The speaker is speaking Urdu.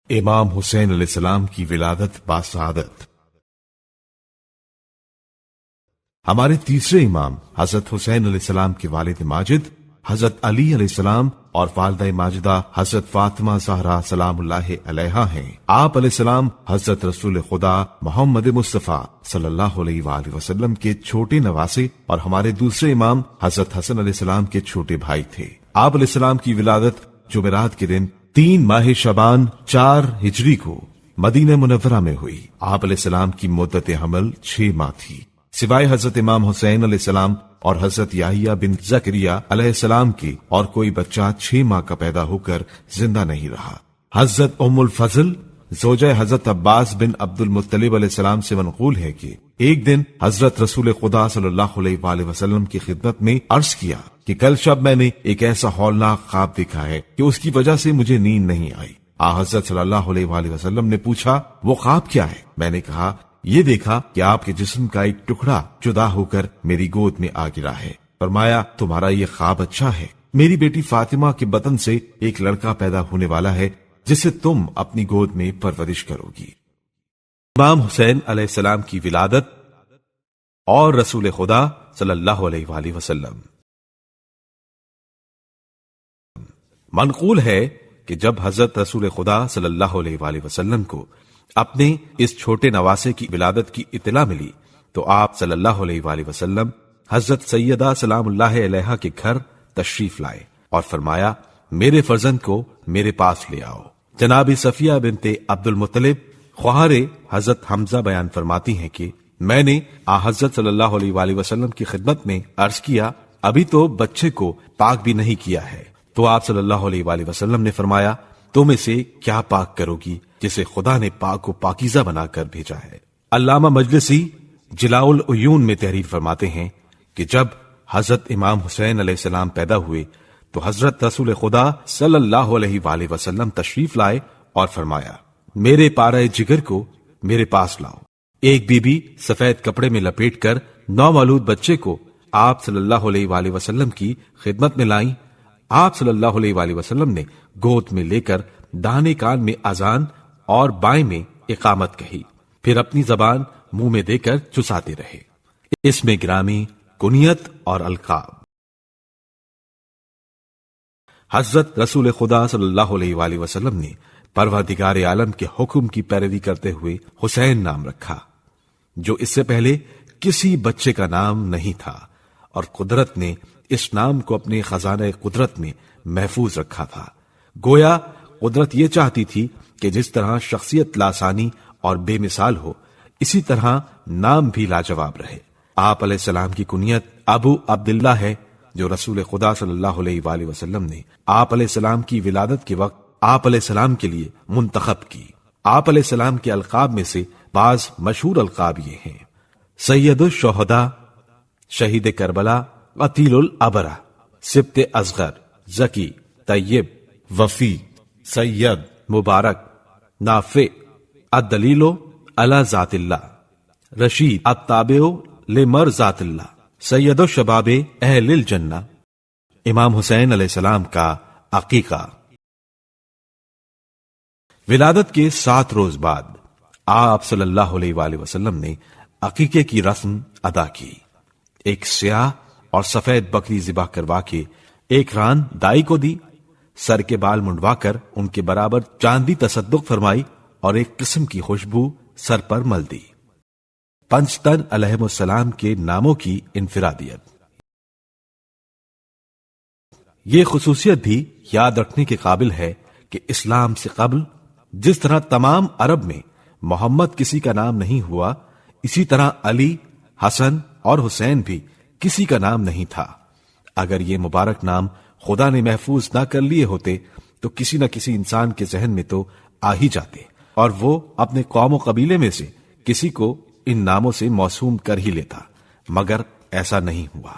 امام حسین علیہ السلام کی ولادت باسعادت۔ ہمارے تیسرے امام حضرت حسین علیہ السلام کے والد ماجد حضرت علی علیہ السلام اور والدہ ماجدہ حضرت فاطمہ زہرا سلام اللہ علیہا ہیں۔ آپ علیہ السلام حضرت رسول خدا محمد مصطفیٰ صلی اللہ علیہ وآلہ وسلم کے چھوٹے نواسے اور ہمارے دوسرے امام حضرت حسن علیہ السلام کے چھوٹے بھائی تھے۔ آپ علیہ السلام کی ولادت جمعرات کے دن 3 ماہ شعبان 4 ہجری کو مدینہ منورہ میں ہوئی۔ آپ علیہ السلام کی مدت حمل 6 ماہ تھی، سوائے حضرت امام حسین علیہ السلام اور حضرت یحییٰ بن زکریا علیہ السلام کی، اور کوئی بچہ 6 ماہ کا پیدا ہو کر زندہ نہیں رہا۔ حضرت ام الفضل زوجہ حضرت عباس بن عبد المطلب علیہ السلام سے منقول ہے کہ ایک دن حضرت رسول خدا صلی اللہ علیہ وآلہ وسلم کی خدمت میں عرض کیا کہ کل شب میں نے ایک ایسا ہولناک خواب دیکھا ہے کہ اس کی وجہ سے مجھے نیند نہیں آئی۔ حضرت صلی اللہ علیہ وآلہ وسلم نے پوچھا وہ خواب کیا ہے؟ میں نے کہا یہ دیکھا کہ آپ کے جسم کا ایک ٹکڑا جدا ہو کر میری گود میں آ گرا ہے۔ فرمایا تمہارا یہ خواب اچھا ہے، میری بیٹی فاطمہ کے بطن سے ایک لڑکا پیدا ہونے والا ہے جسے تم اپنی گود میں پرورش کرو گی۔ امام حسین علیہ السلام کی ولادت اور رسول خدا صلی اللہ علیہ وآلہ وسلم۔ منقول ہے کہ جب حضرت رسول خدا صلی اللہ علیہ وآلہ وسلم کو اپنے اس چھوٹے نواسے کی ولادت کی اطلاع ملی تو آپ صلی اللہ علیہ وآلہ وسلم حضرت سیدہ سلام اللہ علیہا کے گھر تشریف لائے اور فرمایا میرے فرزند کو میرے پاس لے آؤ۔ جناب صفیہ بنت عبد المطلب خواہر حضرت حمزہ بیان فرماتی ہیں کہ میں نے حضرت صلی اللہ علیہ وآلہ وسلم کی خدمت میں عرض کیا ابھی تو بچے کو پاک بھی نہیں کیا ہے، تو آپ صلی اللہ علیہ وآلہ وسلم نے فرمایا تم اسے کیا پاک کرو گی جسے خدا نے پاک و پاکیزہ بنا کر بھیجا ہے۔ علامہ مجلسی جلاء العیون میں تحریر فرماتے ہیں کہ جب حضرت امام حسین علیہ السلام پیدا ہوئے تو حضرت رسول خدا صلی اللہ علیہ وآلہ وسلم تشریف لائے اور فرمایا میرے پارہ جگر کو میرے پاس لاؤ۔ ایک بی بی سفید کپڑے میں لپیٹ کر نومولود بچے کو آپ صلی اللہ علیہ وآلہ وسلم کی خدمت میں لائیں۔ آپ صلی اللہ علیہ وآلہ وسلم نے گود میں لے کر داہنے کان میں اذان اور بائیں میں اقامت کہی، پھر اپنی زبان منہ میں دے کر چساتے رہے۔ اس میں گرامی، کنیت اور القاب۔ حضرت رسول خدا صلی اللہ علیہ وآلہ وسلم نے پروردگار عالم کے حکم کی پیروی کرتے ہوئے حسین نام رکھا، جو اس سے پہلے کسی بچے کا نام نہیں تھا، اور قدرت نے اس نام کو اپنے خزانہ قدرت میں محفوظ رکھا تھا۔ گویا قدرت یہ چاہتی تھی کہ جس طرح شخصیت لاسانی اور بے مثال ہو، اسی طرح نام بھی لاجواب رہے۔ آپ علیہ السلام کی کنیت ابو عبداللہ ہے، جو رسول خدا صلی اللہ علیہ وآلہ وسلم نے آپ علیہ السلام کی ولادت کے وقت آپ علیہ السلام کے لیے منتخب کی۔ آپ علیہ السلام کے القاب میں سے بعض مشہور القاب یہ ہیں: سید الشہداء، شہید کربلا، قتیل الابرہ، سبط اصغر، زکی، طیب، وفی، سید، مبارک، نافع، الدلیل علی ذات اللہ، رشید، التابع لمرضات اللہ، سید الشباب اہل الجنہ۔ امام حسین علیہ السلام کا عقیقہ۔ ولادت کے 7 روز بعد آپ صلی اللہ علیہ وآلہ وسلم نے عقیقے کی رسم ادا کی۔ ایک سیاہ اور سفید بکری ذبح کروا کے ایک ران دائی کو دی، سر کے بال منڈوا کر ان کے برابر چاندی تصدق فرمائی اور ایک قسم کی خوشبو سر پر مل دی۔ پنجتن علیہ السلام کے ناموں کی انفرادیت۔ یہ خصوصیت بھی یاد رکھنے کے قابل ہے کہ اسلام سے قبل جس طرح تمام عرب میں محمد کسی کا نام نہیں ہوا، اسی طرح علی، حسن اور حسین بھی کسی کا نام نہیں تھا۔ اگر یہ مبارک نام خدا نے محفوظ نہ کر لیے ہوتے تو کسی نہ کسی انسان کے ذہن میں تو آ ہی جاتے، اور وہ اپنے قوم و قبیلے میں سے کسی کو ان ناموں سے موسوم کر ہی لیتا، مگر ایسا نہیں ہوا۔